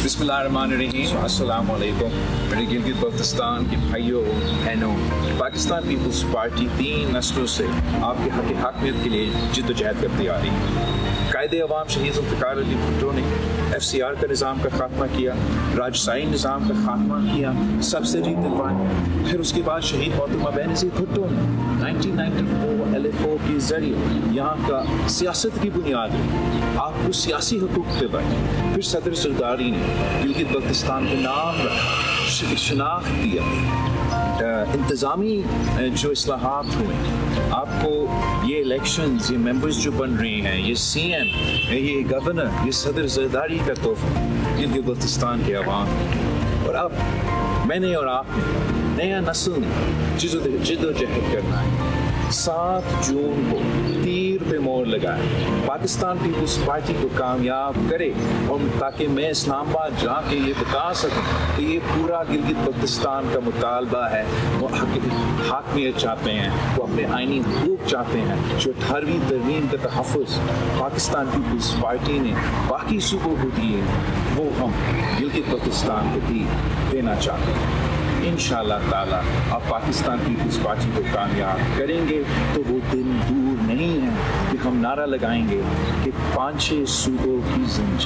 بسم اللہ الرحمن الرحیم. السلام علیکم میرے گلگت بلتستان کے بھائیوں بہنوں. پاکستان پیپلز پارٹی 3 نسلوں سے آپ کے حق حاکمیت کے لیے جد و جہد کرتی آ رہی ہے. قائد عوام شہید ذوالفقار علی بھٹو نے FCR کا نظام کا خاتمہ کیا, راجسائی نظام کا خاتمہ کیا, سبسڈی دلوائی. پھر اس کے بعد شہید محترمہ بینظیر بھٹو نے 1994 LFO کے ذریعے یہاں کا سیاست کی بنیاد رکھی, آپ کو سیاسی حقوق پہ بڑھے. پھر صدر زرداری نے گلگت بلتستان کو نام رکھا, شناخت دیا, انتظامی جو اصلاحات ہوئے. آپ کو یہ الیکشنز, یہ ممبرز جو بن رہے ہیں, یہ CM, یہ گورنر, یہ صدر زرداری کا تحفہ گلگت بلتستان کے عوام. اور اب میں نے اور آپ نے, نیا نسل نے جد و جہد کرنا ہے. 7 جون کو تیر پہ مور لگائے, پاکستان پیپلز پارٹی کو کامیاب کرے, اور تاکہ میں اسلام آباد جا کے یہ بتا سکوں کہ یہ پورا گلگت بلتستان کا مطالبہ ہے. وہ حاکمیت چاہتے ہیں, وہ اپنے آئینی حقوق چاہتے ہیں. جو 18ویں ترمیم کا تحفظ پاکستان پیپلز پارٹی نے باقی صوبوں کو دیے, وہ ہم گلگت بلتستان کو بھی دینا چاہتے ہیں. انشاءاللہ تعالیٰ آپ پاکستان پیپلز پارٹی کو کامیاب کریں گے تو وہ دن دور نہیں ہے کہ ہم نعرہ لگائیں گے کہ 5-6 صوبوں کی زنجیر